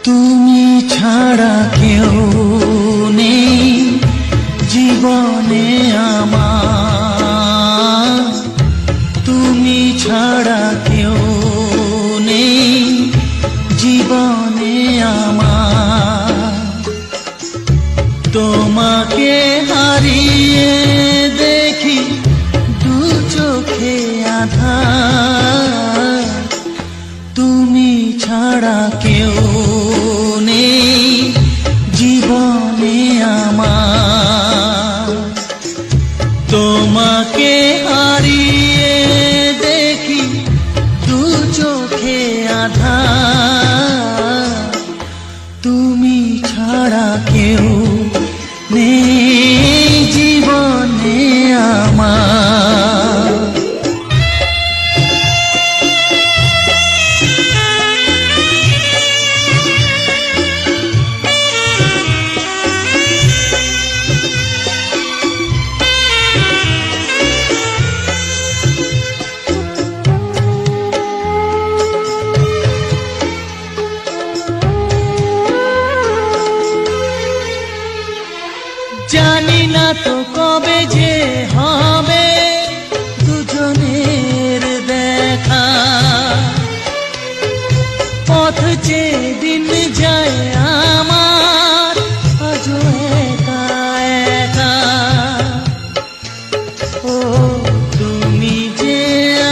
তুমি ছাড়া কেউ নেই জীবনে আমার, তুমি ছাড়া কেউ নেই জীবনে আমার। তোমাকে হারিয়ে দেখি দু চোখে আঁধার, তুমি ছাড়া কেউ নেই জীবনে আমার। তোমাকে হারিয়ে দেখি দু চোখে আঁধার, তুমি ছাড়া কেউ নেই জীবনে আমার। জানি না তো কবে যে হবে দুজনের দেখা, পথ চেয়ে দিন যায় আমার আজও একা একা। ও তুমি যে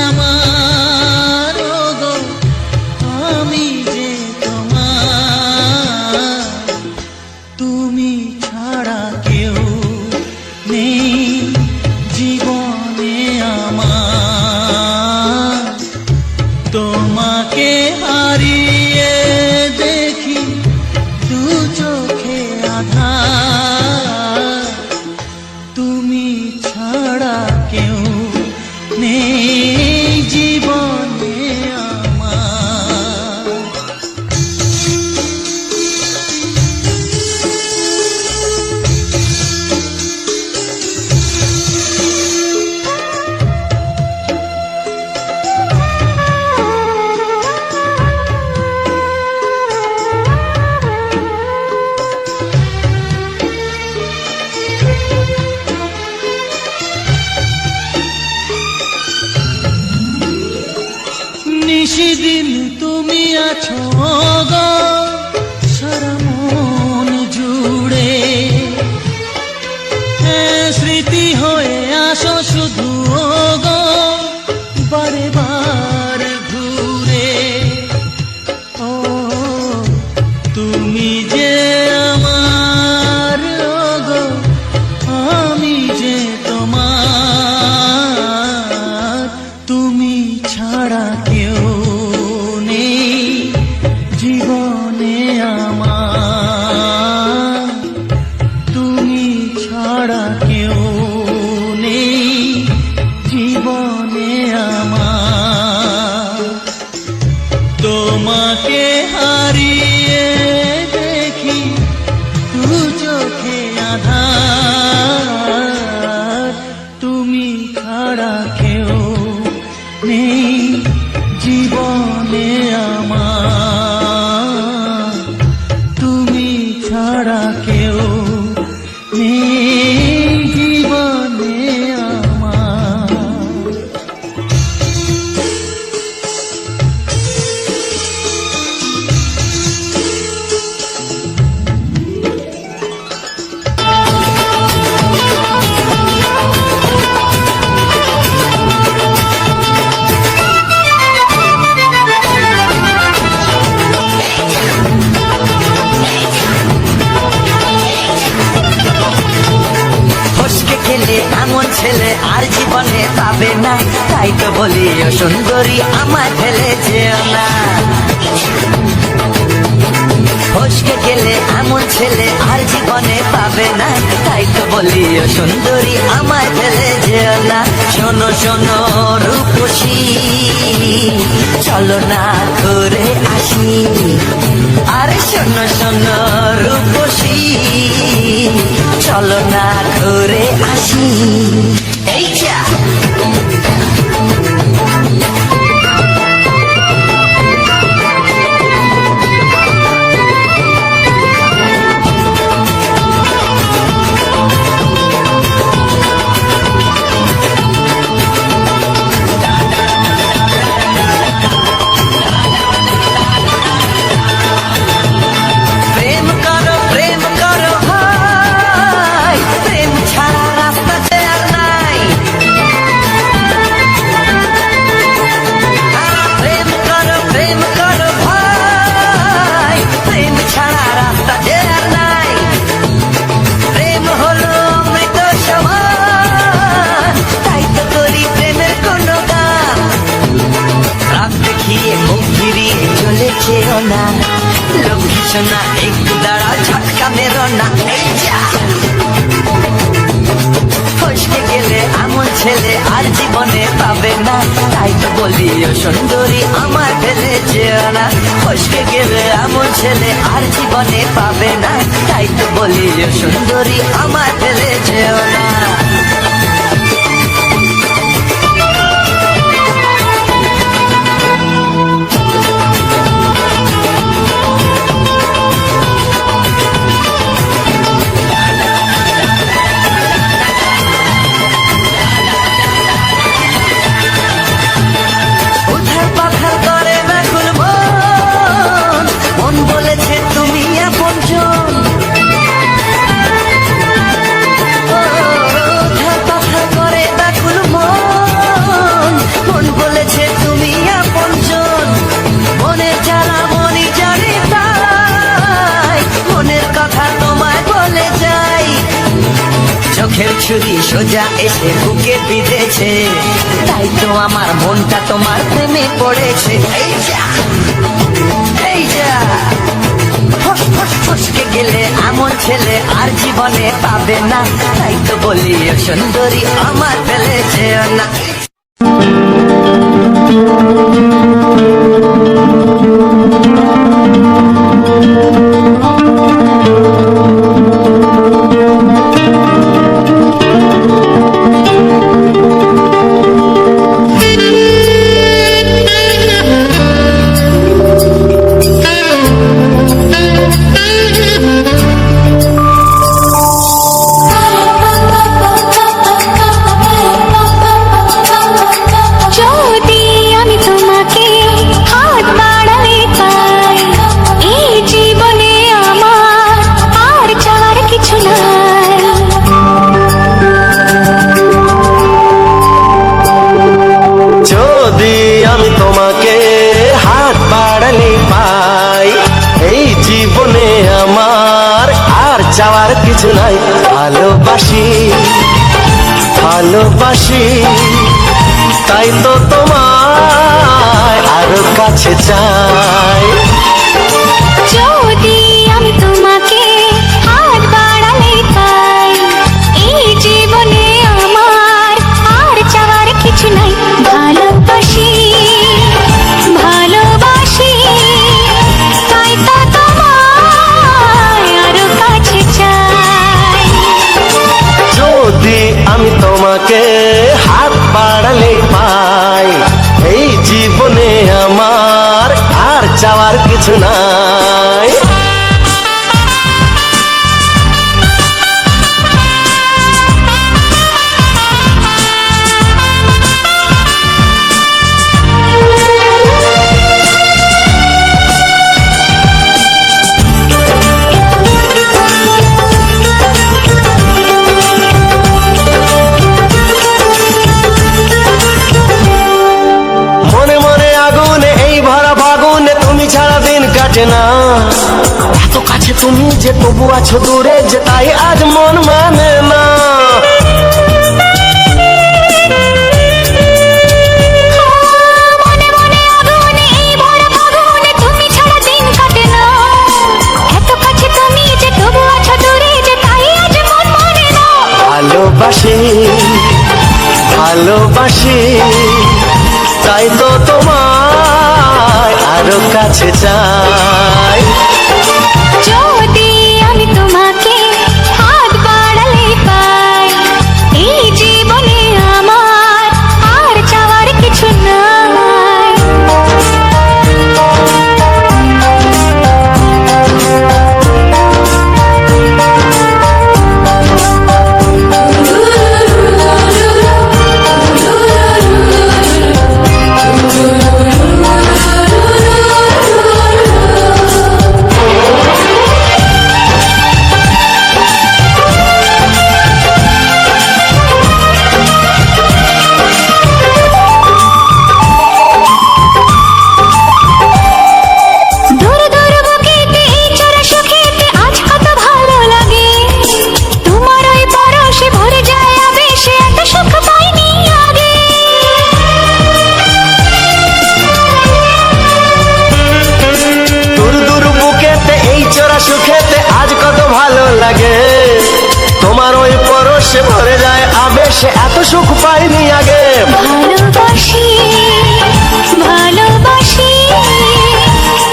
আমার, ওগো আমি যে তোমার, তুমি ছাড়া কেউ নেই জীবনে আমার। তোমাকে হারিয়ে দেখি দু চোখে আঁধার, তুমি ছাড়া কেউ নেই জীবনে আমার। নিশিদিন তুমি আছো গো সারা মন জুড়ে, স্মৃতি হয়ে আসো শুধু গো বারে বার ঘুরে। ও তুমি যে আমার, গো আমি যে তোমার, তুমি ছাড়া কেউ নেই জীবনে আমার। তুমি ছাড়া কেউ নেই জীবনে আমার। তোমাকে হারিয়ে দেখি দু চোখে আঁধার, তুমি ছাড়া কেউ নেই জীবনে আমার। তুমি ছাড়া কেউ নেই জীবনে আমার। এমন ছেলে আর জীবনে পাবে না, তাই তো বলি ও সুন্দরী আমায় ফেলে যেও না। ফসকে গেলে এমন ছেলে আর জীবনে পাবে না, তাই তো বলি ও সুন্দরী আমায় ফেলে যেও না। শোনো শোনো রূপসী, চলো না ঘুরে আসি। আরে শোনো শোনো রূপসী, চলো না ঘুরে আসি। এই যা যেও না, লোভ ঘিসো না, একটু দাঁড়াও, ঝটকা মেরো না, এই যা। ফসকে গেলে এমন ছেলে আর জীবনে পাবে না, তাই তো বলি ও সুন্দরী আমার ফেলে যেও না। ফসকে গেলে এমন ছেলে আর জীবনে পাবে না, তাই তো বলি ও সুন্দরী আমার ফেলে যেও না। চোখের ছুরি সোজা এসে বুকে বিঁধেছে, তাই তো আমার মনটা তোমার প্রেমে পড়েছে। এই যা, এই যা। ফসকে গেলে এমন ছেলে আর জীবনে পাবে না, তাই তো বলি ও সুন্দরী আমার ফেলে যেও না। চাওয়ার কিছু নাই, ভালোবাসি ভালোবাসি, তাই তো তোমায় আরো কাছে চাই। যদি আমি তোমাকে হাত বাড়ালে পাই, এই জীবনে আমার আর চাওয়ার কিছু নাই। ভালোবাসি ভালোবাসি, তাই তো তোমায় আরো কাছে চাই। যদি আমি তোমাকে হাত বাড়ালে পাই, এই জীবনে আমার আর চাওয়ার কিছু নাই। না এত কাছে তুমি যে তবু আছো দূরে, যে তাই আজ মন মানে না। ভালোবাসি ভালোবাসি, তাই তো তোমায় আরো কাছে চাই। যদি আমি তোমাকে হাত বাড়ালে পাই, এই জীবনে আমার আর চাওয়ার কিছু নাই। সে ভরে যায় আবেশে, এত সুখ পাইনি আগে। ভালোবাসি ভালোবাসি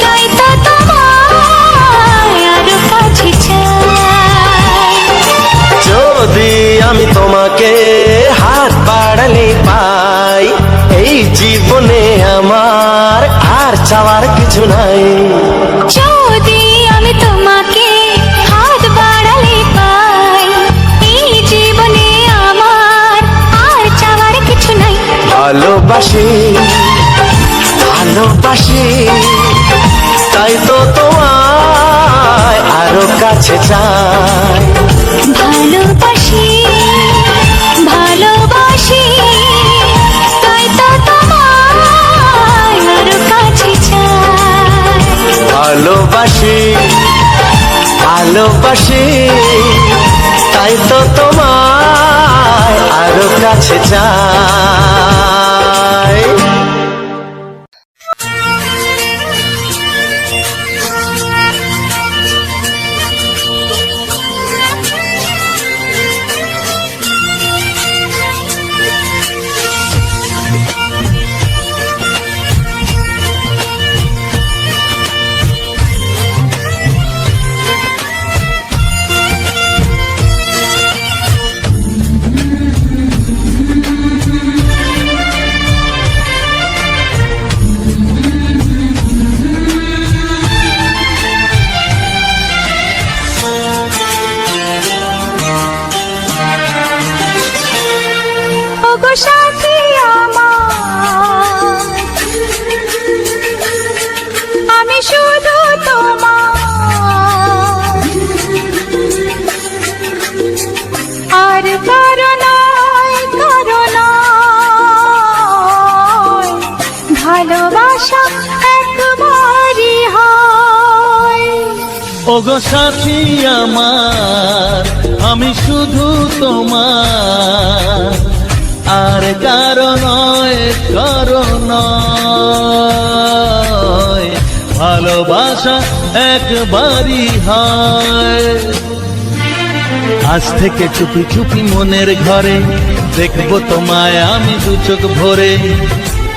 তাই তো তোমায় আরো কাছে চাই। যদি আমি তোমাকে হাত বাড়ালে পাই, এই জীবনে আমার আর চাওয়ার কিছু নাই। যদি আমি তোমাকে হাত বাড়ালে পাই, এই জীবনে আমার আর চাওয়ার কিছু নাই। ভালোবাসি ভালোবাসি তাই তো তোমায় আরো কাছে চাই। ভালোবাসি ভালোবাসি তাই তো তোমায় আরো কাছে চাই। ভালোবাসি ভালোবাসি তাই তো তোমায় আরো কাছে চাই। ওগো সাথী আমার, আমি শুধু তোমার, আর কারো নয় কারো নয়, ভালোবাসা একবারই হয়। ওগো সাথী আমার, আমি শুধু তোমার, আর কারো নয় কারো নয়, ভালোবাসা একবারই হয়। আজ থেকে চুপি চুপি মনের ঘরে দেখবো তোমায় আমি দু চোখ ভরে,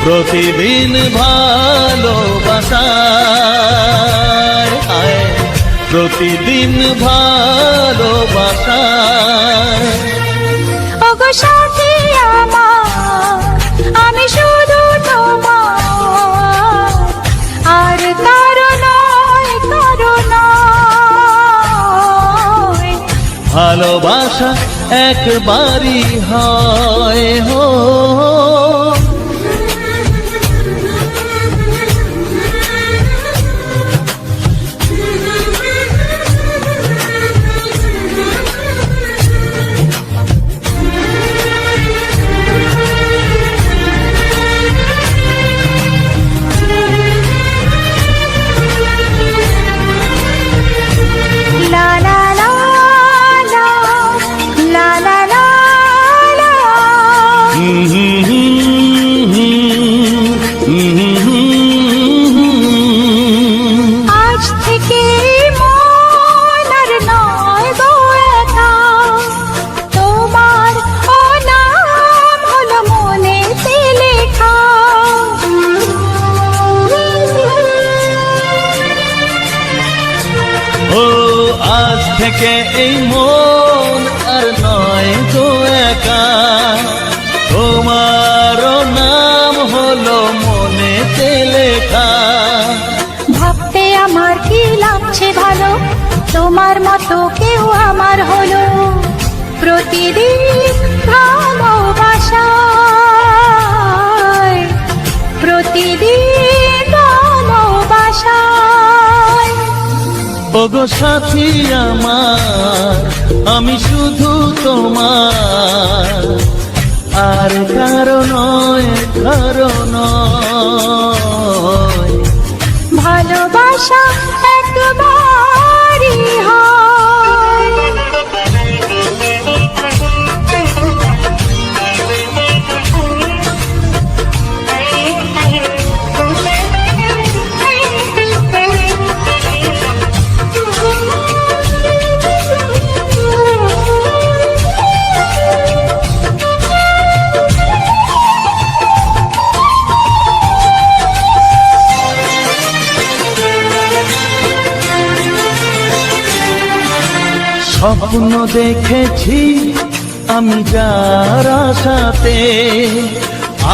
প্রতিদিন ভালোবাসায় হায়, প্রতিদিন ভালোবাসায়। ওগো সাথী আমার, আমি শুধু তোমার, আর কারো নয় কারো নয়, ভালোবাসা একবারই হয় হো। লা লা লা লা, লা লা লা লা। আজ থেকে মন আর নয় গো একা, তোমার ও নাম হলো মনেতে লেখা। ও আজ থেকে এই মন আর নয় গো একা, তোমারও নাম হলো মনেতে লেখা। ভাবতে আমার কি লাগছে ভালো, তোমার মতো কেউ আমার হলো। প্রতিদিন ভালোবাসায়, প্রতিদিন ভালোবাসায়। ওগো সাথী আমার, আমি শুধু তোমার, আর কারো নয় কারো নয়, ভালোবাসা একবারই হয়। স্বপ্ন দেখেছি আমি যার আশাতে,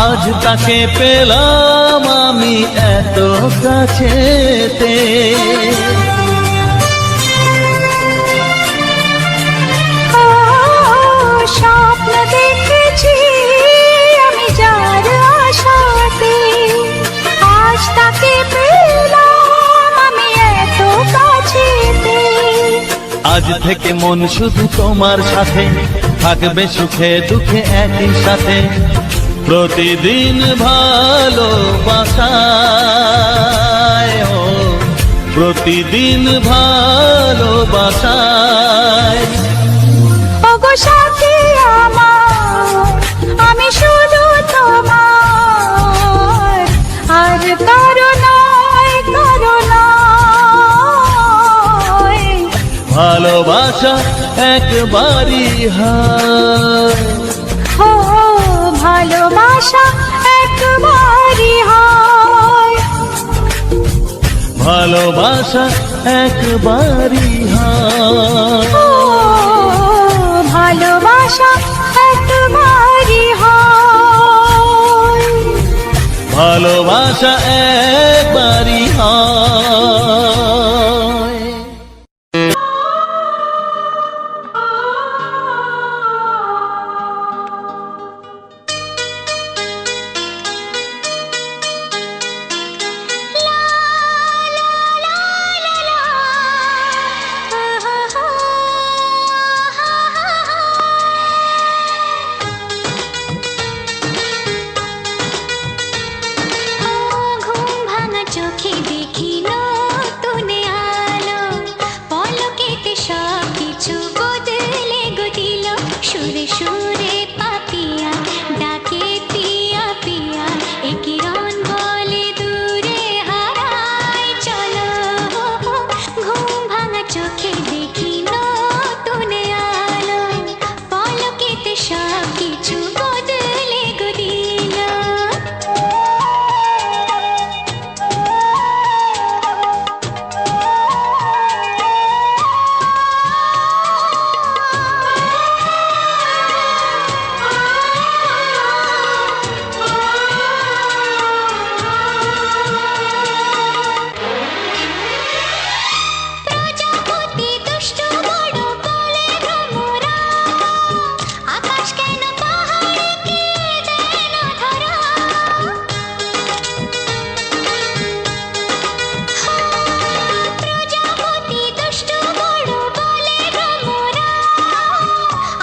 আজ তাকে পেলাম আমি এত কাছেতে। ও, স্বপ্ন দেখেছি আমি যার আশাতে, আজ তাকে পেলাম আমি এত কাছেতে। আজ থেকে মন শুধু তোমার সাথে, থাকবে সুখে দুঃখে একই সাথে। প্রতিদিন ভালোবাসায়, ও প্রতিদিন ভালোবাসায়। ওগো সাথী আমার, আমি শুধু তোমার, আর কারো নয়, কারো নয়। ভালোবাসা একবারই হয়, ও ভালোবাসা একবারই হয়, ভালোবাসা একবারই হয়, ও ভালোবাসা একবারই হয়, ভালোবাসা একবারই হয়। ঘুম ভাঙা চোখে দেখি নতুন আলো, পলকেতে সব কিছু বদলে গো দিল। সুরে সুরে পাপিয়া ডাকে পিয়া পিয়া, এ কিরণ বলে দূরে হারায় চলো। ঘুম ভাঙা চোখে দেখি নতুন আলো, পলকেতে সব কিছু বদলে গো দিল। প্রজাপতি দুষ্টু বড় বলে ভ্রমরা, আকাশ কেন পাহাড়কে দেয় না ধরা। প্রজাপতি দুষ্টু বড় বলে ভ্রমরা,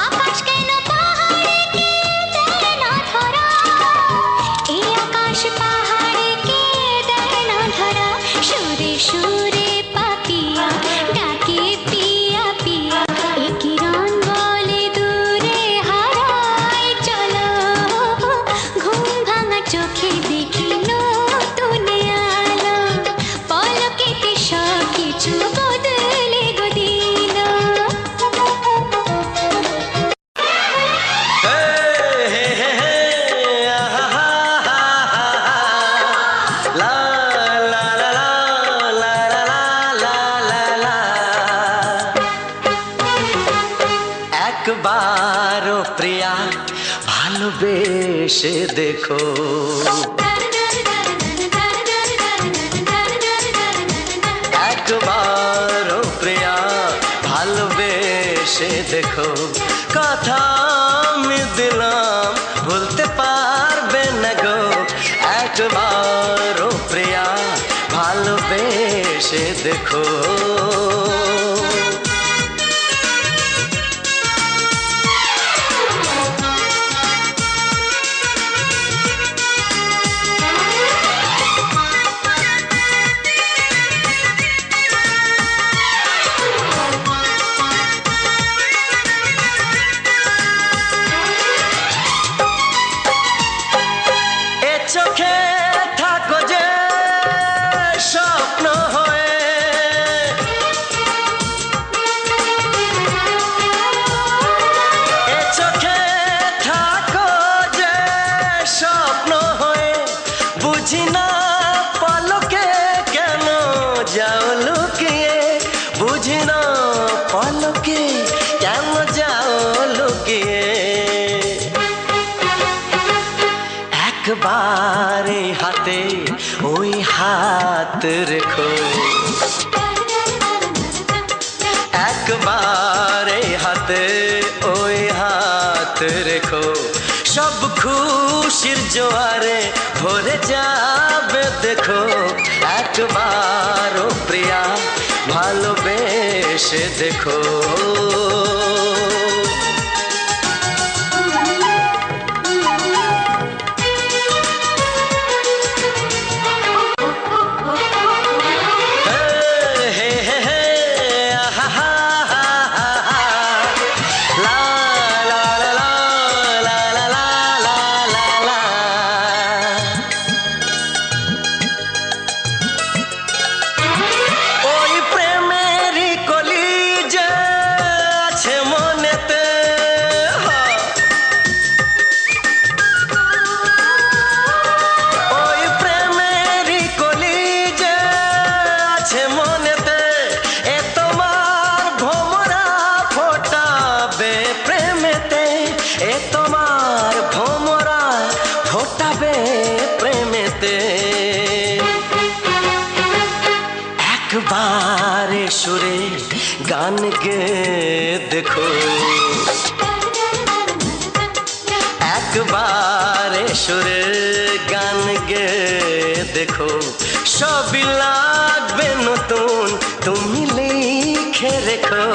আকাশ কেন পাহাড়কে দেয় না ধরা। এই আকাশ পাহাড়কে দেয় না ধরা। সুরে সুরে পাপিয়া ডাকে পিয়া পিয়া, এ কিরণ বলে দূরে হারায় চলো। ঘুম ভাঙা চোখে দেখি নতুন আলো, পলকেতে সব কিছু বদলে গো দিল। একবারও প্রিয়া ভালোবেসে দেখো, একবারও প্রিয়া ভালোবেসে দেখো। কথা আমি দিলাম ভুলতে পারবে না গো, একবারও প্রিয়া ভালোবেসে দেখো। এ চোখে থাকো যে স্বপ্ন হয়ে, হাত রেখো একবার এই হাতে ওই হাত রেখো সব খুশির জোয়ারে ভরে যাবে দেখো একবার ও প্রিয়া ভালোবেসে দেখো একবারে সুরে গান গে দেখো একবারে সুরে গান গে দেখো সবই লাগবে নতুন তুমি লিখে রেখো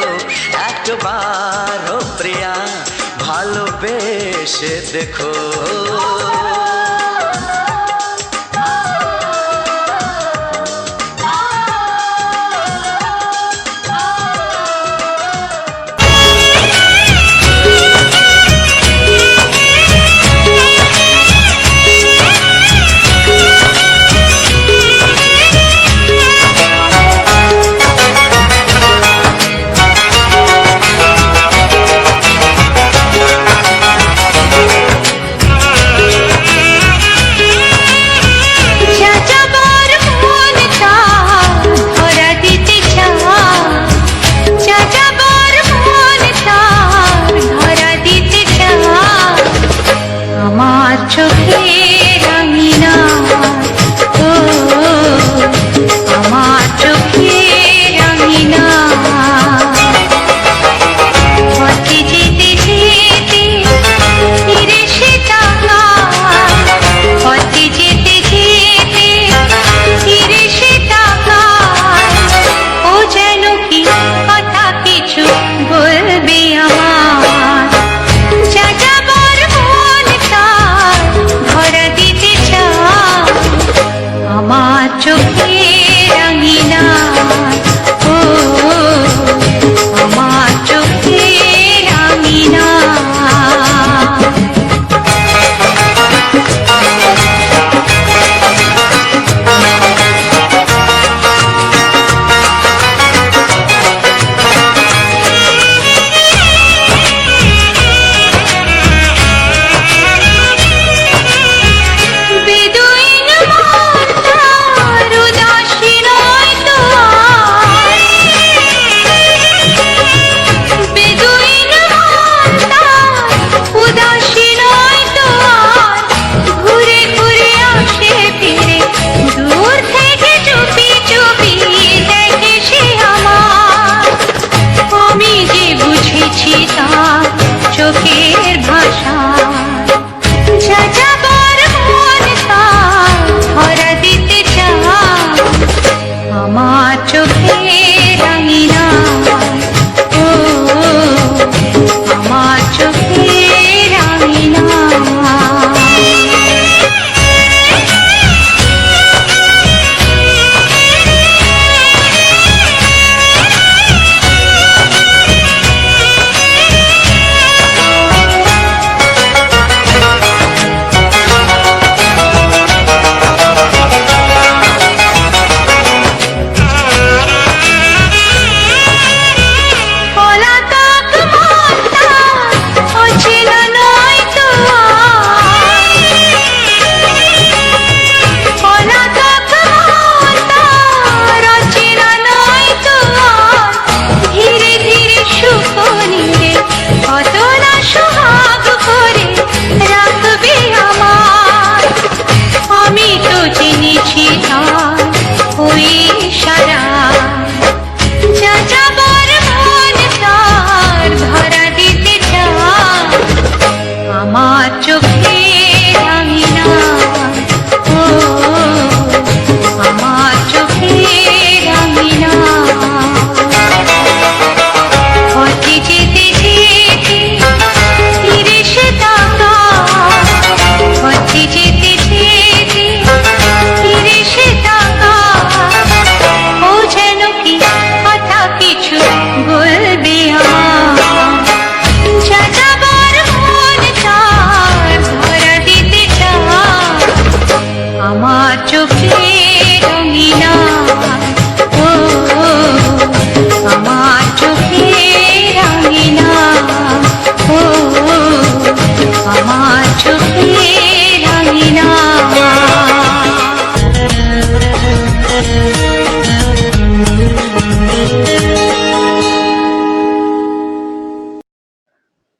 একবার ও প্রিয়া ভালোবেসে দেখো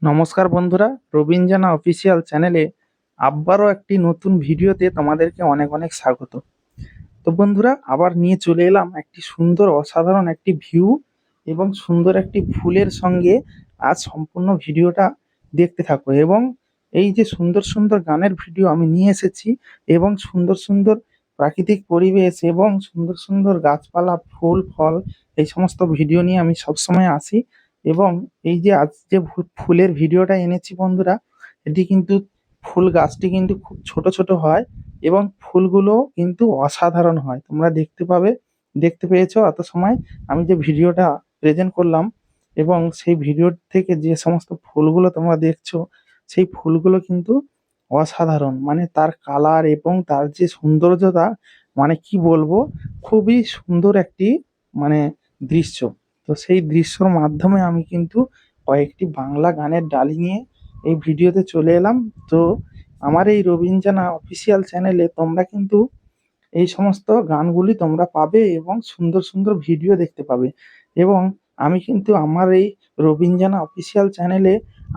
নমস্কার বন্ধুরা, রবিন জানা অফিসিয়াল চ্যানেলে আবারও একটি নতুন ভিডিওতে তোমাদেরকে অনেক অনেক স্বাগত। তো বন্ধুরা, আবার নিয়ে চলে এলাম একটি সুন্দর অসাধারণ একটি ভিউ এবং সুন্দর একটি ফুলের সঙ্গে। আজ সম্পূর্ণ ভিডিওটা দেখতে থাকো এবং এই যে সুন্দর সুন্দর গানের ভিডিও আমি নিয়ে এসেছি এবং সুন্দর সুন্দর প্রাকৃতিক পরিবেশ এবং সুন্দর সুন্দর গাছপালা, ফুল ফল, এই সমস্ত ভিডিও নিয়ে আমি সবসময় আসি। এবং এই যে আজ যে ফুলের ভিডিওটা এনেছি বন্ধুরা, এটি কিন্তু ফুল গাছটি কিন্তু খুব ছোট ছোট হয় এবং ফুলগুলো কিন্তু অসাধারণ হয়। তোমরা দেখতে পেয়েছো এত সময় আমি যে ভিডিওটা প্রেজেন্ট করলাম এবং সেই ভিডিও থেকে যে সমস্ত ফুলগুলো তোমরা দেখছো, সেই ফুলগুলো কিন্তু অসাধারণ। মানে তার কালার এবং তার যে সৌন্দর্যতা, মানে কি বলবো, খুবই সুন্দর একটি মানে দৃশ্য। তো সেই দৃশ্যর মাধ্যমে আমি কিন্তু কয়েকটি বাংলা গানের ডালি নিয়ে এই ভিডিওতে চলে এলাম। তো আমার এই রবিন জানা অফিসিয়াল চ্যানেলে তোমরা কিন্তু এই সমস্ত গানগুলি তোমরা পাবে এবং সুন্দর সুন্দর ভিডিও দেখতে পাবে। এবং আমি কিন্তু আমার এই রবিন জানা অফিসিয়াল চ্যানেলে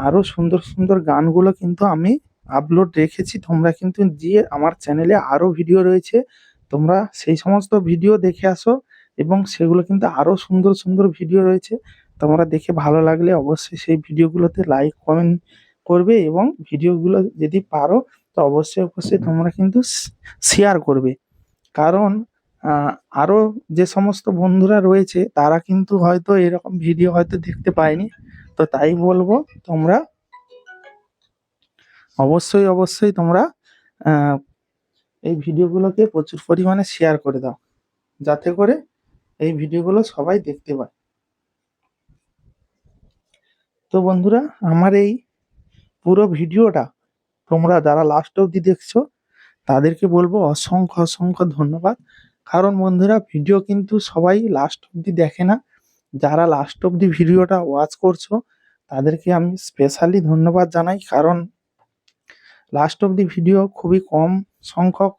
আরও সুন্দর সুন্দর গানগুলো কিন্তু আমি আপলোড রেখেছি। তোমরা কিন্তু গিয়ে আমার চ্যানেলে আরও ভিডিও রয়েছে, তোমরা সেই সমস্ত ভিডিও দেখে আসো। এবং সেগুলো কিন্তু আরও সুন্দর সুন্দর ভিডিও রয়েছে, তোমরা দেখে ভালো লাগলে অবশ্যই সেই ভিডিওগুলোতে লাইক কমেন্ট করবে এবং ভিডিওগুলো যদি পারো তো অবশ্যই অবশ্যই তোমরা কিন্তু শেয়ার করবে। কারণ আরও যে সমস্ত বন্ধুরা রয়েছে তারা কিন্তু হয়তো এরকম ভিডিও হয়তো দেখতে পায়নি। তো তাই বলবো, তোমরা অবশ্যই অবশ্যই তোমরা আহ, এই ভিডিওগুলোকে প্রচুর পরিমাণে শেয়ার করে দাও, যাতে করে এই ভিডিওগুলো সবাই দেখতে পায়। তো বন্ধুরা, আমার এই পুরো ভিডিওটা তোমরা যারা লাস্ট অবধি দেখছো তাদেরকে বলবো অসংখ্য অসংখ্য ধন্যবাদ। কারণ বন্ধুরা, ভিডিও কিন্তু সবাই লাস্ট অবধি দেখে না। যারা লাস্ট অবধি ভিডিওটা ওয়াচ করছো তাদেরকে আমি স্পেশালি ধন্যবাদ জানাই। কারণ লাস্ট অবধি ভিডিও খুবই কম সংখ্যক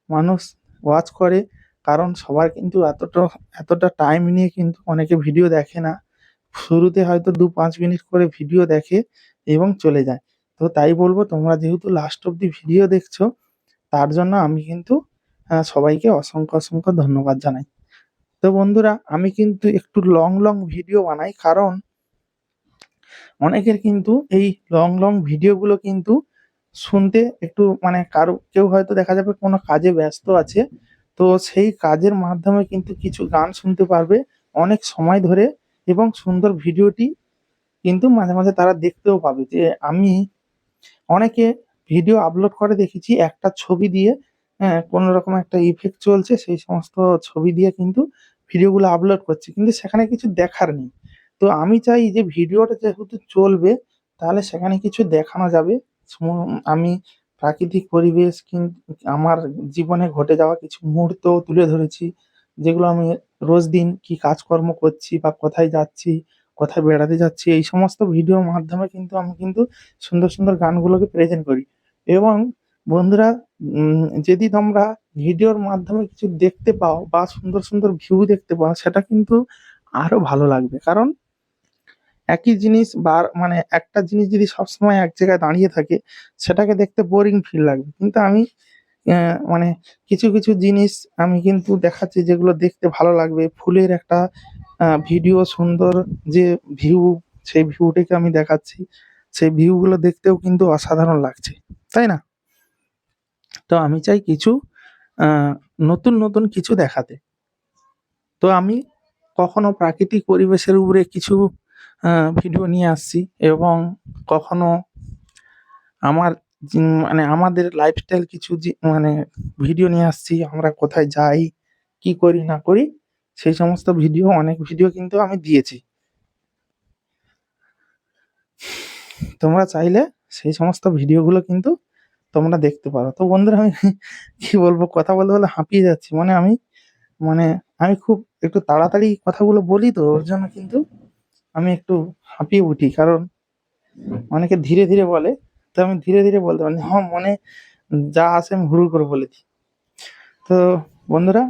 মানুষ ওয়াচ করে। কারণ সবার কিন্তু এতটা টাইম নিয়ে কিন্তু অনেকে ভিডিও দেখে না। শুরুতে হয়তো 2-5 মিনিট করে ভিডিও দেখে এবং চলে যায়। তো তাই বলবো, তোমরা যেহেতু লাস্ট অবধি ভিডিও দেখছো তার জন্য আমি কিন্তু সবাইকে অসংখ্য অসংখ্য ধন্যবাদ জানাই। তো বন্ধুরা, আমি কিন্তু একটু লং লং ভিডিও বানাই, কারণ অনেকের কিন্তু এই লং লং ভিডিওগুলো কিন্তু শুনতে একটু মানে কেউ হয়তো দেখা যাবে কোনো কাজে ব্যস্ত আছে, তো সেই কাজের মাধ্যমে কিন্তু কিছু গান শুনতে পারবে অনেক সময় ধরে এবং সুন্দর ভিডিওটি কিন্তু মাঝে মাঝে তারা দেখতেও পাবে। যে আমি অনেকে ভিডিও আপলোড করে দেখেছি একটা ছবি দিয়ে, হ্যাঁ, কোনো রকম একটা ইফেক্ট চলছে, সেই সমস্ত ছবি দিয়ে কিন্তু ভিডিওগুলো আপলোড করছে, কিন্তু সেখানে কিছু দেখার নেই। তো আমি চাই যে ভিডিওটা যেহেতু চলবে তাহলে সেখানে কিছু দেখানো যাবে। আমি প্রাকৃতিক পরিবেশ আমার জীবনে ঘটে যাওয়া কিছু মুহূর্ত তুলে ধরেছি, যেগুলো আমি রোজ দিন কি কাজকর্ম করছি বা কোথায় যাচ্ছি, কোথায় বেড়াতে যাচ্ছি, এই সমস্ত ভিডিওর মাধ্যমে কিন্তু আমি কিন্তু সুন্দর সুন্দর গানগুলোকে প্রেজেন্ট করি। এবং বন্ধুরা, যদি তোমরা ভিডিওর মাধ্যমে কিছু দেখতে পাও বা সুন্দর সুন্দর ভিউ দেখতে পাও, সেটা কিন্তু আরো ভালো লাগবে। কারণ একই জিনিস মানে একটা জিনিস যদি সবসময় এক জায়গায় দাঁড়িয়ে থাকে সেটাকে দেখতে বোরিং ফিল লাগবে। কিন্তু আমি মানে কিছু কিছু জিনিস আমি কিন্তু দেখাচ্ছি যেগুলো দেখতে ভালো লাগবে। ফুলের একটা ভিডিও, সুন্দর যে ভিউ, সেই ভিউটাকে আমি দেখাচ্ছি, সেই ভিউগুলো দেখতেও কিন্তু অসাধারণ লাগছে, তাই না? তো আমি চাই কিছু আহ, নতুন নতুন কিছু দেখাতে। তো আমি কখনো প্রাকৃতিক পরিবেশের উপরে কিছু ভিডিও নিয়ে আসছি এবং কখনো আমার মানে আমাদের লাইফস্টাইল কিছু মানে ভিডিও নিয়ে আসছি, আমরা কোথায় যাই, কি করি না করি, সেই সমস্ত ভিডিও, অনেক ভিডিও কিন্তু আমি দিয়েছি। তোমরা চাইলে সেই সমস্ত ভিডিওগুলো কিন্তু তোমরা দেখতে পারো। তো বন্ধুরা, আমি কি বলবো, কথা বলতে বলতে হাঁপিয়ে যাচ্ছি। মানে আমি খুব একটু তাড়াতাড়ি কথাগুলো বলি, তো ওর জন্য কিন্তু আমি একটু হাঁপিয়ে উঠি। কারণ অনেকে ধীরে ধীরে বলে, তো আমি ধীরে ধীরে বলতে পারি না। হ্যাঁ, মনে যা আসে আমি হুড় করে বলে দিই। তো বন্ধুরা,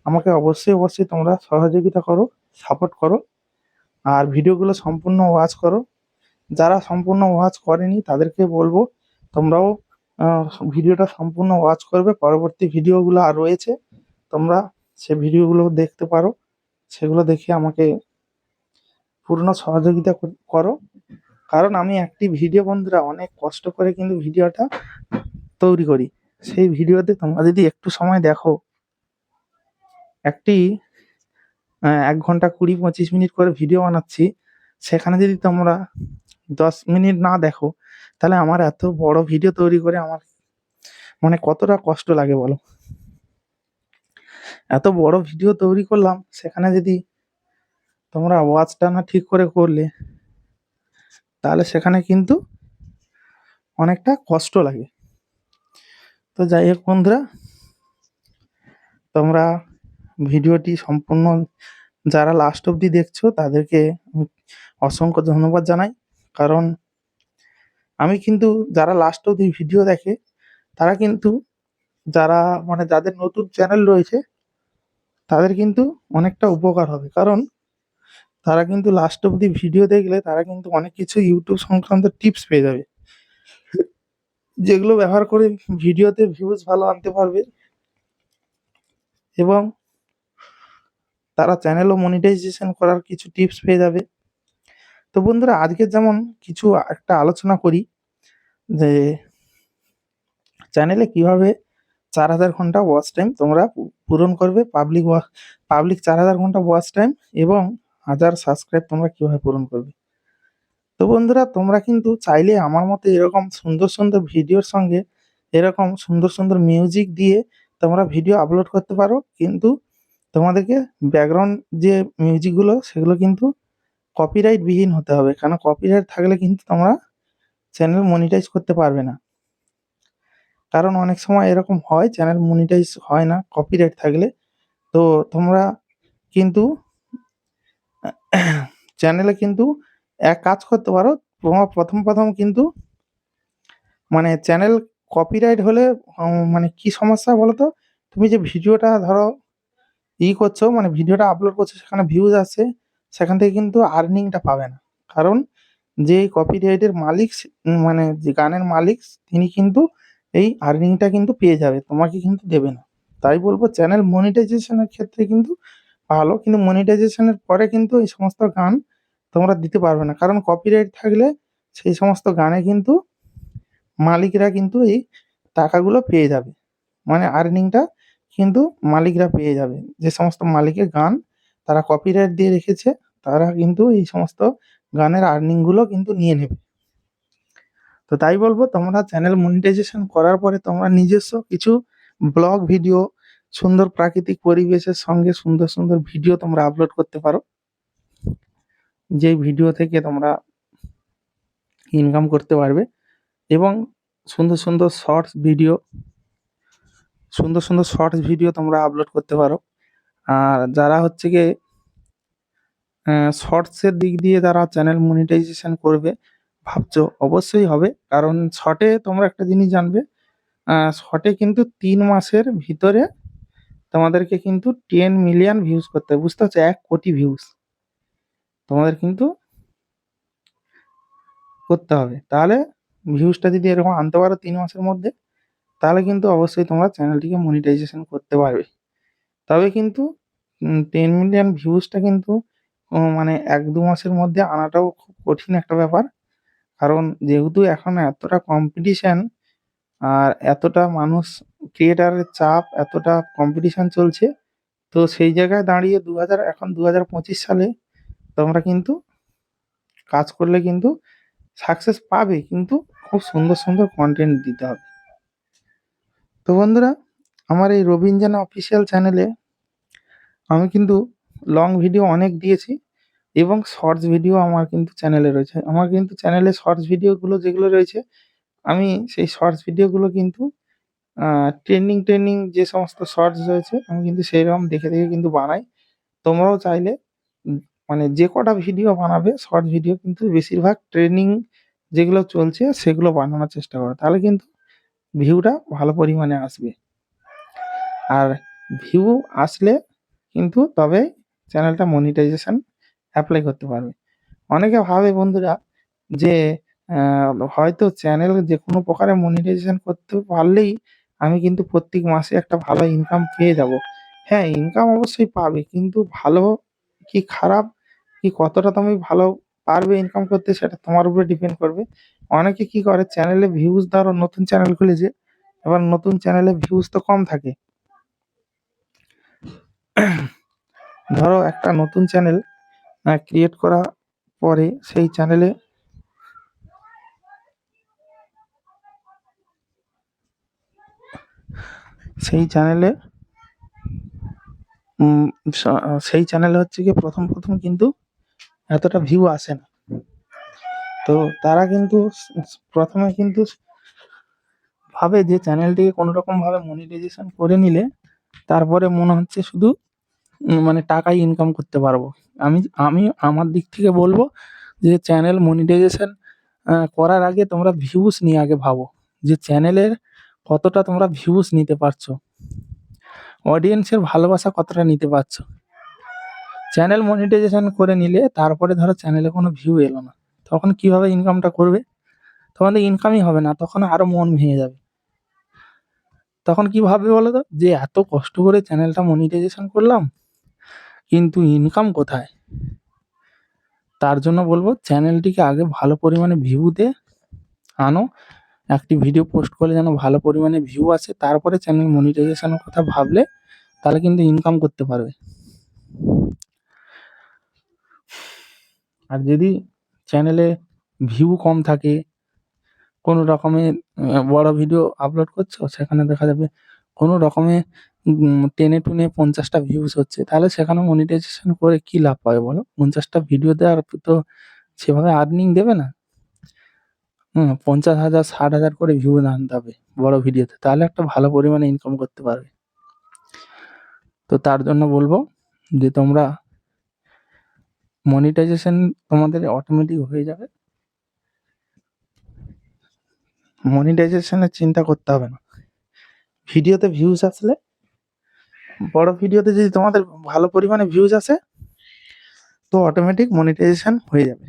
আমাকে অবশ্যই অবশ্যই তোমরা সহযোগিতা করো, সাপোর্ট করো, আর ভিডিওগুলো সম্পূর্ণ ওয়াচ করো যারা সম্পূর্ণ ওয়াচ করেনি তাদেরকে বলবো তোমরাও ভিডিওটা সম্পূর্ণ ওয়াচ করবে। পরবর্তী ভিডিওগুলো আর রয়েছে, তোমরা সে ভিডিওগুলো দেখতে পারো, সেগুলো দেখে আমাকে পূর্ণ সহযোগিতা করো। কারণ আমি একটি ভিডিও বন্ধুরা অনেক কষ্ট করে কিন্তু ভিডিওটা তৈরি করি। সেই ভিডিওতে তোমরা যদি একটু সময় দেখো, একটি 1 ঘন্টা 20-25 মিনিট করে ভিডিও বানাচ্ছি, সেখানে যদি তোমরা 10 মিনিট না দেখো, তাহলে আমার এত বড় ভিডিও তৈরি করে আমার মানে কতটা কষ্ট লাগে বলো। এত বড় ভিডিও তৈরি করলাম, সেখানে যদি তোমরা ওয়াচটা না ঠিক করে করলে, তাহলে সেখানে কিন্তু অনেকটা কষ্ট লাগে। তো যাই হোক বন্ধুরা, তোমরা ভিডিওটি সম্পূর্ণ যারা লাস্ট অবধি দেখছো তাদেরকে আমি অসংখ্য ধন্যবাদ জানাই। কারণ আমি কিন্তু যারা লাস্ট অবধি ভিডিও দেখে তারা কিন্তু, যারা মানে যাদের নতুন চ্যানেল রয়েছে তাদের কিন্তু অনেকটা উপকার হবে। কারণ তারা কিন্তু লাস্ট অবধি ভিডিও দেখলে তারা কিন্তু অনেক কিছু ইউটিউব সংক্রান্ত টিপস পেয়ে যাবে, যেগুলো ব্যবহার করে ভিডিওতে ভিউজ ভালো আনতে পারবে এবং তারা চ্যানেলও মনিটাইজেশন করার কিছু টিপস পেয়ে যাবে। তো বন্ধুরা, আজকে যেমন কিছু একটা আলোচনা করি যে চ্যানেলে কিভাবে 4000 ঘন্টা ওয়াচ টাইম তোমরা পূরণ করবে, পাবলিক 4000 ঘন্টা ওয়াচ টাইম এবং 1000 সাবস্ক্রাইব তোমরা কিভাবে পূরণ করবে। তো বন্ধুরা, তোমরা কিন্তু চাইলে আমার মতো এরকম সুন্দর সুন্দর ভিডিওর সঙ্গে এরকম সুন্দর সুন্দর মিউজিক দিয়ে তোমরা ভিডিও আপলোড করতে পারো, কিন্তু তোমাদেরকে ব্যাকগ্রাউন্ড যে মিউজিকগুলো সেগুলো কিন্তু কপিরাইট বিহীন হতে হবে। কেন, কপিরাইট থাকলে কিন্তু তোমরা চ্যানেল মনিটাইজ করতে পারবে না। কারণ অনেক সময় এরকম হয়, চ্যানেল মনিটাইজ হয় না কপিরাইট থাকলে। তো তোমরা কিন্তু চ্যানেলে কিন্তু এক কাজ করতে পারো, তোমরা প্রথম কিন্তু মানে চ্যানেল কপিরাইট হলে মানে কি সমস্যা বলো তো, তুমি যে ভিডিওটা ধরো করছো, মানে ভিডিওটা আপলোড করছো, সেখানে ভিউজ আসছে, সেখান থেকে কিন্তু আর্নিংটা পাবে না। কারণ যে কপিরাইটের মালিক মানে যে গানের মালিক, তিনি কিন্তু এই আর্নিংটা কিন্তু পেয়ে যাবে, তোমাকে কিন্তু দেবে না। তাই বলবো চ্যানেল মনিটাইজেশনের ক্ষেত্রে কিন্তু ভালো, কিন্তু মনিটাইজেশনের পরে কিন্তু এই সমস্ত গান তোমরা দিতে পারবে না। কারণ কপিরাইট থাকলে সেই সমস্ত গানে কিন্তু মালিকরা কিন্তু এই টাকাগুলো পেয়ে যাবে, মানে আর্নিংটা কিন্তু মালিকরা পেয়ে যাবে। যে সমস্ত মালিকের গান তারা কপিরাইট দিয়ে রেখেছে, তারা কিন্তু এই সমস্ত গানের আর্নিংগুলো কিন্তু নিয়ে নেবে। তো তাই বলবো, তোমরা চ্যানেল মনিটাইজেশন করার পরে তোমরা নিজস্ব কিছু ব্লগ ভিডিও, সুন্দর প্রাকৃতিক পরিবেশের সঙ্গে সুন্দর সুন্দর ভিডিও তোমরা আপলোড করতে পারো, যেই ভিডিও থেকে তোমরা ইনকাম করতে পারবে। এবং সুন্দর সুন্দর শর্টস ভিডিও তোমরা আপলোড করতে পারো। আর যারা হচ্ছে গিয়ে শর্টসের দিক দিয়ে যারা চ্যানেল মনিটাইজেশন করবে ভাবছো, অবশ্যই হবে। কারণ শর্টে তোমরা একটা জিনিস জানবে, শর্টে কিন্তু 3 মাসের ভিতরে তোমাদেরকে কিন্তু 10 মিলিয়ন ভিউজ করতে হবে, বুঝতে পারছো? 1 কোটি ভিউজ তোমাদের কিন্তু করতে হবে। তাহলে ভিউজটা যদি এরকম আনতে পারো 3 মাসের মধ্যে, তাহলে কিন্তু অবশ্যই তোমরা চ্যানেলটিকে মনিটাইজেশন করতে পারবে। তবে কিন্তু 10 মিলিয়ন ভিউজটা কিন্তু মানে 1-2 মাসের মধ্যে আনাটাও খুব কঠিন একটা ব্যাপার। কারণ যেহেতু এখন এতটা কম্পিটিশন আর এতটা মানুষ, ক্রিয়েটারের চাপ, এতটা কম্পিটিশন চলছে, তো সেই জায়গায় দাঁড়িয়ে 2025 সালে তোমরা কিন্তু কাজ করলে কিন্তু সাকসেস পাবে, কিন্তু খুব সুন্দর সুন্দর কন্টেন্ট দিতে হবে। তো বন্ধুরা, আমার এই রবিন জানা অফিসিয়াল চ্যানেলে আমি কিন্তু লং ভিডিও অনেক দিয়েছি এবং শর্টস ভিডিও আমার কিন্তু চ্যানেলে রয়েছে। আমার কিন্তু চ্যানেলে শর্টস ভিডিওগুলো যেগুলো রয়েছে, আমি সেই শর্টস ভিডিওগুলো কিন্তু ট্রেন্ডিং যে সমস্ত শর্টস রয়েছে, আমি কিন্তু সেইরকম দেখে দেখে কিন্তু বানাই। তোমরাও চাইলে মানে যে কটা ভিডিও বানাবে শর্ট ভিডিও, কিন্তু বেশিরভাগ ট্রেন্ডিং যেগুলো চলছে সেগুলো বানানোর চেষ্টা করো, তাহলে কিন্তু ভিউটা ভালো পরিমাণে আসবে। আর ভিউ আসলে কিন্তু তবেই চ্যানেলটা মনিটাইজেশন অ্যাপ্লাই করতে পারবে। অনেকে ভাবে বন্ধুরা যে হয়তো চ্যানেল যে কোনো প্রকারে মনিটাইজেশন করতে পারলেই আমি কিন্তু প্রত্যেক মাসে একটা ভালো ইনকাম পেয়ে যাব। হ্যাঁ, ইনকাম অবশ্যই পাবে, কিন্তু ভালো কি খারাপ কি কতটা তুমি ভালো পারবে ইনকাম করতে সেটা তোমার উপরে ডিপেন্ড করবে। অনেকে কি করে চ্যানেলে ভিউজ, ধরো নতুন চ্যানেল খুলেছে, এবার নতুন চ্যানেলে ভিউজ তো কম থাকে। ধরো একটা নতুন চ্যানেল ক্রিয়েট করা পরে সেই চ্যানেলে উম সেই চ্যানেলে হচ্ছে গিয়ে প্রথম কিন্তু এতটা ভিউ আসে না। তো তারা কিন্তু প্রথমে কিন্তু ভাবে যে চ্যানেলটিকে কোনোরকম ভাবে মনিটাইজেশন করে নিলে তারপরে মনে হচ্ছে শুধু মানে টাকাই ইনকাম করতে পারবো। আমি আমি আমার দিক থেকে বলবো যে চ্যানেল মনিটাইজেশন করার আগে তোমরা ভিউজ নিয়ে আগে ভাবো যে চ্যানেলের কতটা তোমরা ভিউজ নিতে পারছো, অডিয়েন্সের ভালোবাসা কতটা নিতে পারছো। চ্যানেল মনিটাইজেশন করে নিলে তারপরে ধরো চ্যানেলে কোনো ভিউ এলো না, তখন কিভাবে ইনকামটা করবে? তখন তো ইনকামই হবে না, তখন আরো মন ভেঙে যাবে। তখন কি ভাববে বলো তো, যে এত কষ্ট করে চ্যানেলটা মনিটাইজেশন করলাম কিন্তু ইনকাম কোথায়? তার জন্য বলবো চ্যানেলটিকে আগে ভালো পরিমাণে ভিউতে আনো, একটি ভিডিও পোস্ট করলে যেন ভালো পরিমাণে ভিউ আসে, তারপরে চ্যানেল মনিটাইজেশনের কথা ভাবলে তাহলে কিন্তু ইনকাম করতে পারবে। আর যদি চ্যানেলে ভিউ কম থাকে, কোনো রকমে বড় ভিডিও আপলোড করছো, সেখানে দেখা যাবে কোনো রকমে টেনে টুনে 50টা ভিউজ হচ্ছে, তাহলে সেখানে মনিটাইজেশন করে কি লাভ পাবে বলো? 50টা ভিডিওতে আর তো সেভাবে আর্নিং দেবে না। 50,000 60,000 করে ভিউ আনতে হবে বড় ভিডিওতে, তাহলে একটা ভালো পরিমাণে ইনকাম করতে পারবে। তো তার জন্য বলবো যে তোমরা মনিটাইজেশন তোমাদের অটোমেটিক হয়ে যাবে, মনিটাইজেশনের চিন্তা করতে হবে না। ভিডিওতে ভিউজ আসলে, বড় ভিডিওতে যদি তোমাদের ভালো পরিমাণে ভিউজ আসে তো অটোমেটিক মনিটাইজেশন হয়ে যাবে।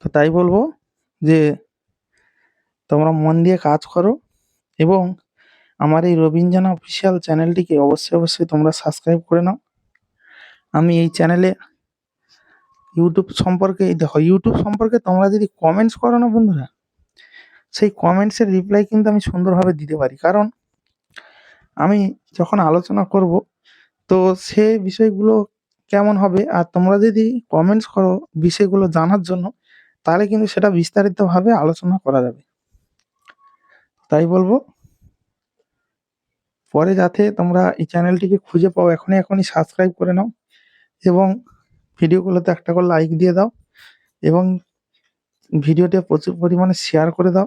তো তাই বলবো যে তোমরা মন দিয়ে কাজ করো এবং আমার এই রবীন্দ্রনাথ অফিসিয়াল চ্যানেলটিকে অবশ্যই তোমরা সাবস্ক্রাইব করে নাও। আমি এই চ্যানেলে ইউটিউব সম্পর্কে তোমরা যদি কমেন্টস করো না বন্ধুরা, সেই কমেন্টসের রিপ্লাই কিন্তু আমি সুন্দরভাবে দিতে পারি, কারণ আমি যখন আলোচনা করব তো সে বিষয়গুলো কেমন হবে, আর তোমরা যদি কমেন্টস করো বিষয়গুলো জানার জন্য, তাহলে কিন্তু সেটা বিস্তারিতভাবে আলোচনা করা যাবে। তাই বলবো পরে যাতে তোমরা এই চ্যানেলটিকে খুঁজে পাও, এখনই সাবস্ক্রাইব করে নাও এবং ভিডিওগুলোতে একটা করে লাইক দিয়ে দাও এবং ভিডিওটি প্রচুর পরিমাণে শেয়ার করে দাও,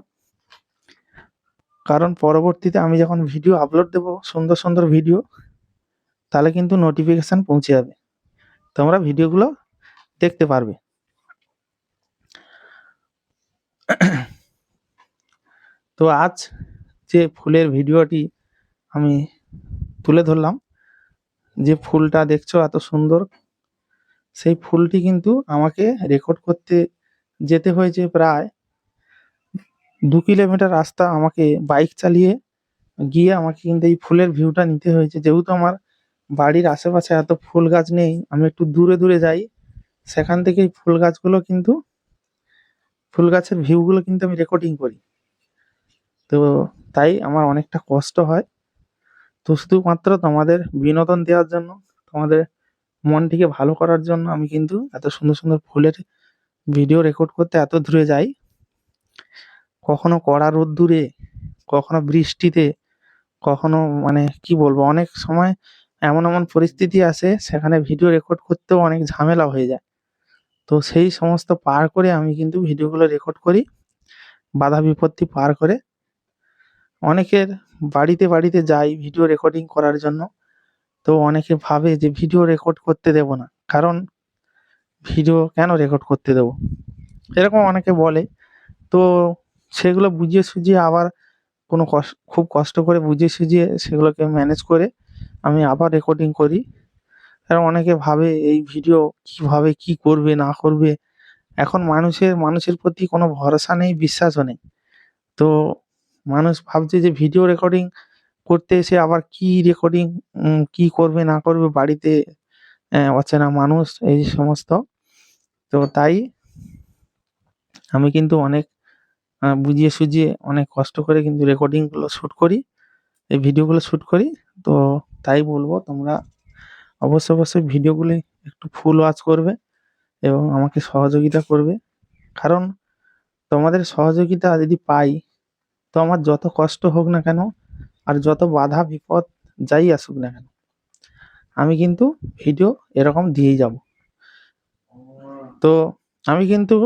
কারণ পরবর্তীতে আমি যখন ভিডিও আপলোড দেব সুন্দর ভিডিও, তাহলে কিন্তু নোটিফিকেশন পৌঁছে যাবে, তোমরা ভিডিওগুলো দেখতে পারবে। তো আজ যে ফুলের ভিডিওটি আমি তুলে ধরলাম, যে ফুলটা দেখছো এত সুন্দর, সেই ফুলটি কিন্তু আমাকে রেকর্ড করতে যেতে হয়েছে প্রায় 2 কিলোমিটার রাস্তা, আমাকে বাইক চালিয়ে গিয়ে আমাকে কিন্তু এই ফুলের ভিউটা নিতে হয়েছে। যেহেতু আমার বাড়ির আশেপাশে এত ফুল গাছ নেই, আমি একটু দূরে যাই, সেখান থেকে এই ফুল গাছের ভিউগুলো কিন্তু আমি রেকর্ডিং করি। তো তাই আমার অনেকটা কষ্ট হয়। তো শুধুমাত্র তোমাদের বিনোদন দেওয়ার জন্য, তোমাদের মনটিকে ভালো করার জন্য আমি কিন্তু এত সুন্দর ফুলের ভিডিও রেকর্ড করতে এত দূরে যাই, কখনো কড়া রোদ্দুরে, কখনো বৃষ্টিতে, কখনো মানে কি বলবো, অনেক সময় এমন পরিস্থিতি আসে সেখানে ভিডিও রেকর্ড করতেও অনেক ঝামেলা হয়ে যায়। তো সেই সমস্ত পার করে আমি কিন্তু ভিডিওগুলো রেকর্ড করি, বাধা বিপত্তি পার করে। অনেকের বাড়িতে যাই ভিডিও রেকর্ডিং করার জন্য, তো অনেকে ভাবে যে ভিডিও রেকর্ড করতে দেব না, কারণ ভিডিও কেন রেকর্ড করতে দেবো, এরকম অনেকে বলে। তো সেগুলো বুঝিয়ে সুঝিয়ে আবার খুব কষ্ট করে বুঝিয়ে সুঝিয়ে সেগুলোকে ম্যানেজ করে আমি আবার রেকর্ডিং করি। কারণ অনেকে ভাবে এই ভিডিও কিভাবে কি করবে না করবে। এখন মানুষের প্রতি কোনো ভরসা নেই, বিশ্বাসও নেই। তো মানুষ ভাবছে যে ভিডিও রেকর্ডিং করতে এসে আবার কি রেকর্ডিং কি করবে না করবে বাড়িতে অচেনা মানুষ এই সমস্ত। তো তাই আমি কিন্তু অনেক বুঝিয়ে সুঝিয়ে অনেক কষ্ট করে কিন্তু রেকর্ডিংগুলো শ্যুট করি, এই ভিডিওগুলো শ্যুট করি। তো তাই বলবো তোমরা অবশ্যই ভিডিওগুলি একটু ফুল ওয়াচ করবে এবং আমাকে সহযোগিতা করবে। কারণ তোমাদের সহযোগিতা যদি পাই তো আমার যত কষ্ট হোক না কেন আর যত বাধা বিপদ যাই আসুক না কেন আমি কিন্তু ভিডিও এরকম দিয়েই যাব। তো আমি কিন্তু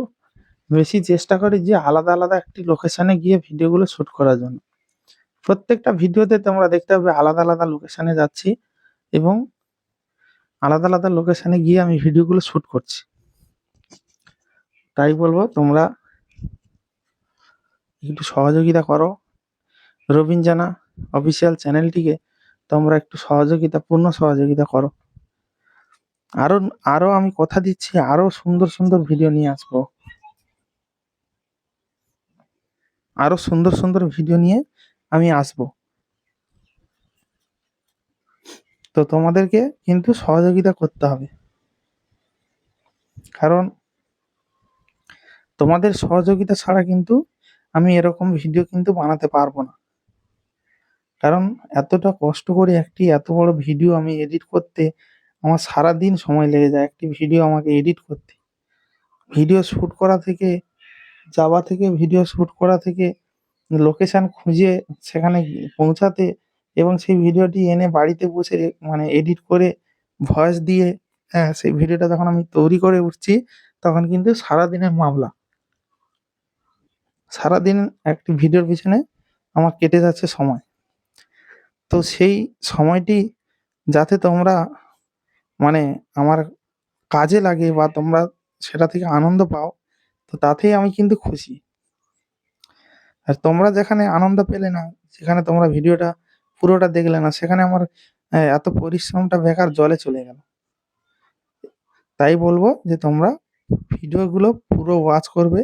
বেশি চেষ্টা করি যে আলাদা একটি লোকেশনে গিয়ে ভিডিওগুলো শ্যুট করার জন্য। প্রত্যেকটা ভিডিওতে তোমরা দেখতে পাবে আলাদা লোকেশনে যাচ্ছি এবং আলাদা লোকেশনে গিয়ে আমি ভিডিওগুলো শ্যুট করছি। তাই বলবো তোমরা একটু সহযোগিতা করো। রবিন জানা অফিসিয়াল চ্যানেলটিকে তোমরা একটু পূর্ণ সহযোগিতা করো। আরো আরো আমি কথা দিচ্ছি, আরো সুন্দর ভিডিও নিয়ে আসবো। আরো সুন্দর ভিডিও নিয়ে আমি আসবো। তো তোমাদেরকে কিন্তু সহযোগিতা করতে হবে। কারণ তোমাদের সহযোগিতা ছাড়া কিন্তু আমি এরকম ভিডিও কিন্তু বানাতে পারবো না। কারণ এতটা কষ্ট করে একটি এত বড় ভিডিও আমি এডিট করতে আমার সারাদিন সময় লেগে যায়। একটি ভিডিও আমাকে এডিট করতে, ভিডিও শ্যুট করা থেকে ভিডিও শ্যুট করা থেকে লোকেশন খুঁজে সেখানে পৌঁছাতে এবং সেই ভিডিওটি এনে বাড়িতে বসে মানে এডিট করে ভয়েস দিয়ে সেই ভিডিওটা যখন আমি তৈরি করে উঠছি তখন কিন্তু সারাদিনের মামলা। সারাদিন একটি ভিডিওর পিছনে আমার কেটে যাচ্ছে সময়। তো সেই সময়টি যাতে তোমরা মানে আমার কাজে লাগে বা তোমরা সেটা থেকে আনন্দ পাও, তো তাতেই আমি কিন্তু খুশি। আর তোমরা যেখানে আনন্দ পেলে না, যেখানে তোমরা ভিডিওটা পুরোটা দেখলে না, সেখানে আমার এত পরিশ্রমটা বেকার জলে চলে গেল। তাই বলবো যে তোমরা ভিডিওগুলো পুরো ওয়াচ করবে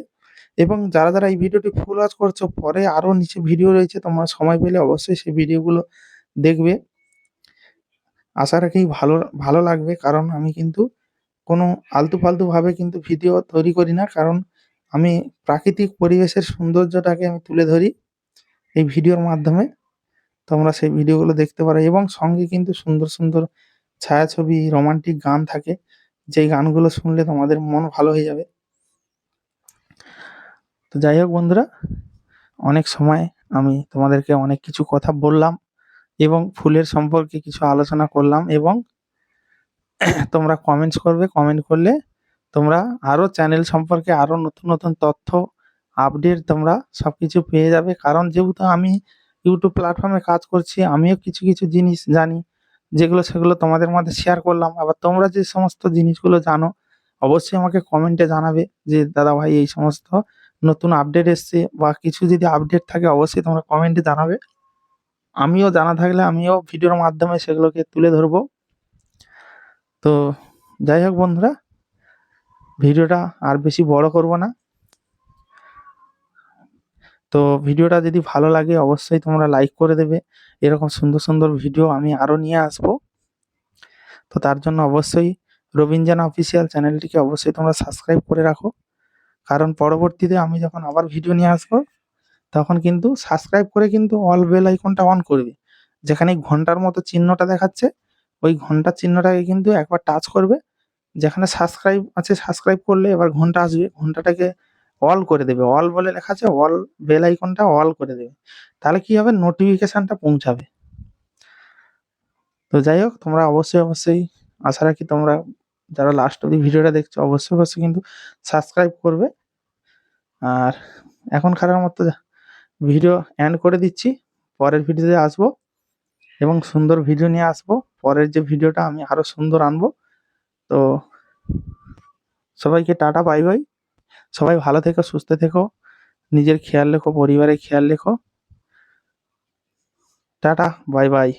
এবং যারা এই ভিডিওটি ফুল ওয়াচ করছো, পরে আরো নিচে ভিডিও রয়েছে, তোমরা সময় পেলে অবশ্যই সেই ভিডিওগুলো দেখবে। আশা রাখি ভালো লাগবে। কারণ আমি কিন্তু কোনো আলতু-ফালতু ভাবে কিন্তু ভিডিও তৈরি করি না। কারণ আমি প্রাকৃতিক পরিবেশের সৌন্দর্যটাকে আমি তুলে ধরি এই ভিডিওর মাধ্যমে। তোমরা সেই ভিডিওগুলো দেখতে পারো এবং সঙ্গে কিন্তু সুন্দর ছায়াছবি, রোমান্টিক গান থাকে, যেই গানগুলো শুনলে তোমাদের মন ভালো হয়ে যাবে। তো যাই হোক বন্ধুরা, অনেক সময় আমি তোমাদেরকে অনেক কিছু কথা বললাম এবং ফুলের সম্পর্কে কিছু আলোচনা করলাম এবং তোমরা কমেন্টস করবে। কমেন্ট করলে তোমরা আরো চ্যানেল সম্পর্কে আরো নতুন তথ্য আপডেট তোমরা সবকিছু পেয়ে যাবে। কারণ যেহেতু আমি ইউটিউব প্ল্যাটফর্মে কাজ করছি, আমিও কিছু জিনিস জানি, সেগুলো তোমাদের মধ্যে শেয়ার করলাম। আবার তোমরা যে সমস্ত জিনিসগুলো জানো অবশ্যই আমাকে কমেন্টে জানাবে যে দাদা ভাই এই সমস্ত নতুন আপডেট এসছে বা কিছু যদি আপডেট থাকে অবশ্যই তোমরা কমেন্টে জানাবে। আমিও জানা থাকলে আমিও ভিডিওর মাধ্যমে সেগুলোকে তুলে ধরবো। তো যাই হোক বন্ধুরা, ভিডিওটা আর বেশি বড় করব না। তো ভিডিওটা যদি ভালো লাগে অবশ্যই তোমরা লাইক করে দেবে। এরকম সুন্দর ভিডিও আমি আরো নিয়ে আসব। তো তার জন্য অবশ্যই রবিন জানা অফিসিয়াল চ্যানেলটিকে অবশ্যই তোমরা সাবস্ক্রাইব করে রাখো। কারণ পরবর্তীতে আমি যখন আবার ভিডিও নিয়ে আসবো তখন কিন্তু সাবস্ক্রাইব করে কিন্তু অল বেল আইকনটা অন করবে। যেখানে ঘন্টার মতো চিহ্নটা দেখাচ্ছে ওই ঘন্টার চিহ্নটাকে কিন্তু একবার টাচ করবে। যেখানে সাবস্ক্রাইব আছে সাবস্ক্রাইব করলে এবার ঘন্টা আসবে, ঘন্টাটাকে অল করে দেবে। অল বলে লেখা আছে, অল বেল আইকনটা অল করে দেবে। তাহলে কি হবে, নোটিফিকেশনটা পৌঁছাবে। তো যাই হোক, তোমরা অবশ্যই আশা রাখি তোমরা যারা লাস্ট অবধি ভিডিওটা দেখছো অবশ্যই কিন্তু সাবস্ক্রাইব করবে। আর এখনকার মতো ভিডিও এন্ড করে দিচ্ছি। পরের ভিডিওতে আসবো এবং সুন্দর ভিডিও নিয়ে আসবো। পরের যে ভিডিওটা আমি আরো সুন্দর আনবো। তো সবাইকে টাটা, বাই বাই। সবাই ভালো থেকো, সুস্থ থেকো, নিজের খেয়াল রেখো, পরিবারের খেয়াল রেখো। Tata, bye bye.